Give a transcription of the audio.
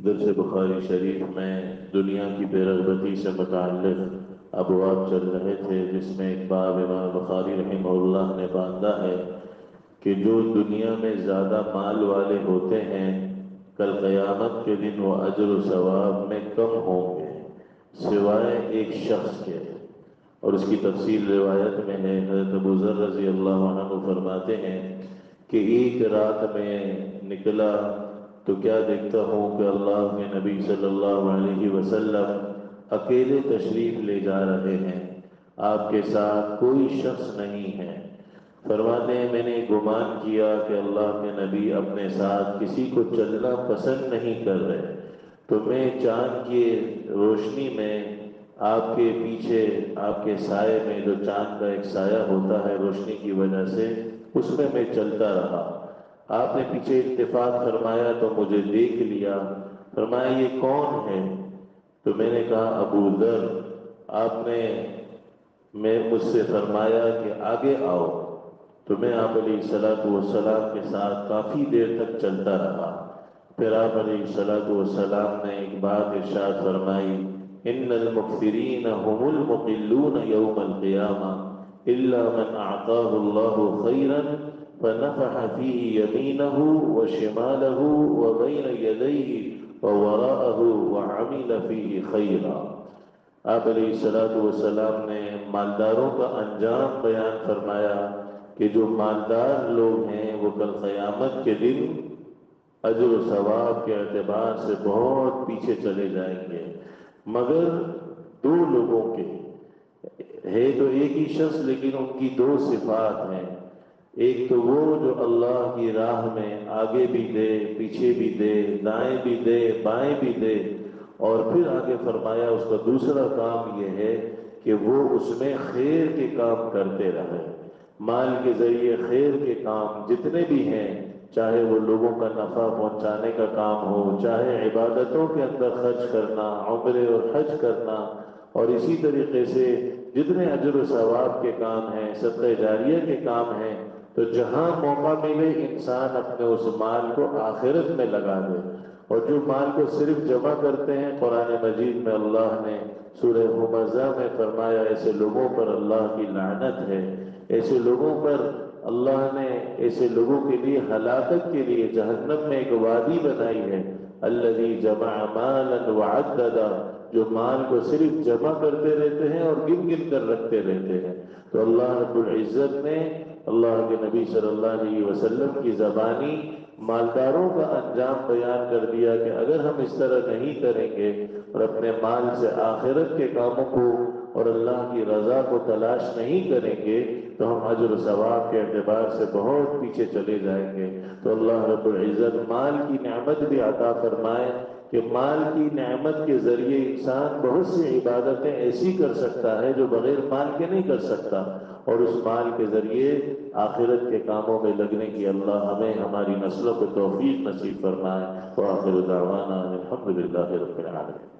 درس بخاری شریف میں دنیا کی بے رغبتی سے متعلق ابواب چل رہے تھے، جس میں ایک باب امام بخاری رحمہ اللہ نے باندھا ہے کہ جو دنیا میں زیادہ مال والے ہوتے ہیں کل قیامت کے دن وہ اجر و ثواب میں کم ہوں گے سوائے ایک شخص کے۔ اور اس کی تفصیل روایت میں ہے، حضرت ابو ذر رضی اللہ عنہ فرماتے ہیں کہ ایک رات میں نکلا تو کیا دیکھتا ہوں کہ اللہ کے نبی صلی اللہ علیہ وسلم اکیلے تشریف لے جا رہے ہیں، آپ کے ساتھ کوئی شخص نہیں ہے۔ فرماتے ہیں میں نے گمان کیا کہ اللہ کے نبی اپنے ساتھ کسی کو چلنا پسند نہیں کر رہے، تو میں چاند کی روشنی میں آپ کے پیچھے آپ کے سائے میں، جو چاند کا ایک سایہ ہوتا ہے روشنی کی وجہ سے، اس میں چلتا رہا۔ آپ نے پیچھے اتفاق فرمایا تو مجھے دیکھ لیا، فرمایا یہ کون ہے؟ تو میں نے کہا ابو ذر۔ آپ نے مجھ سے فرمایا کہ آگے آؤ، تو میں آپ علیہ الصلوۃ والسلام کے ساتھ کافی دیر تک چلتا رہا۔ پھر آپ علیہ الصلوۃ والسلام نے ایک بات ارشاد فرمائی، ان المکثرین هم المقلون یوم القیامہ الا من اعطاه اللہ خیرا فنفح فيه يمينه وشماله وبين يديه ووراءه وعمل فيه خيرا۔ آپ علیہ الصلوۃ والسلام نے مالداروں کا انجام بیان فرمایا کہ جو مالدار لوگ ہیں وہ کل قیامت کے دن اجر و ثواب کے اعتبار سے بہت پیچھے چلے جائیں گے، مگر دو لوگوں کے ہے تو ایک ہی شخص، لیکن ان کی دو صفات ہیں۔ ایک تو وہ جو اللہ کی راہ میں آگے بھی دے، پیچھے بھی دے، دائیں بھی دے، بائیں بھی دے، اور پھر آگے فرمایا اس کا دوسرا کام یہ ہے کہ وہ اس میں خیر کے کام کرتے رہے۔ مال کے ذریعے خیر کے کام جتنے بھی ہیں، چاہے وہ لوگوں کا نفع پہنچانے کا کام ہو، چاہے عبادتوں کے اندر خرچ کرنا، عمرے اور حج کرنا، اور اسی طریقے سے جتنے اجر و ثواب کے کام ہیں، صدقہ جاریہ کے کام ہیں، تو جہاں موقع ملے انسان اپنے اس مال کو آخرت میں لگا دے۔ اور جو مال کو صرف جمع کرتے ہیں، قرآن مجید میں اللہ نے سورہ ہمزہ میں فرمایا ایسے لوگوں پر اللہ کی لعنت ہے، ایسے لوگوں پر اللہ نے، ایسے لوگوں کے لیے ہلاکت کے لیے جہنم میں ایک وادی بنائی ہے، الذی جمع مالا وعددا، جو مال کو صرف جمع کرتے رہتے ہیں اور گن گن کر رکھتے رہتے ہیں۔ تو اللہ رب العزت نے اللہ کے نبی صلی اللہ علیہ وسلم کی زبانی مالداروں کا انجام بیان کر دیا کہ اگر ہم اس طرح نہیں کریں گے اور اپنے مال سے آخرت کے کاموں کو اور اللہ کی رضا کو تلاش نہیں کریں گے تو ہم اجر و ثواب کے اعتبار سے بہت پیچھے چلے جائیں گے۔ تو اللہ رب العزت مال کی نعمت بھی عطا فرمائے کہ مال کی نعمت کے ذریعے انسان بہت سی عبادتیں ایسی کر سکتا ہے جو بغیر مال کے نہیں کر سکتا، اور اس مال کے ذریعے آخرت کے کاموں میں لگنے کی اللہ ہمیں ہماری نسلوں کو توفیق نصیب فرمائے۔ وآخر دعوانا الحمد للہ رب العالمین۔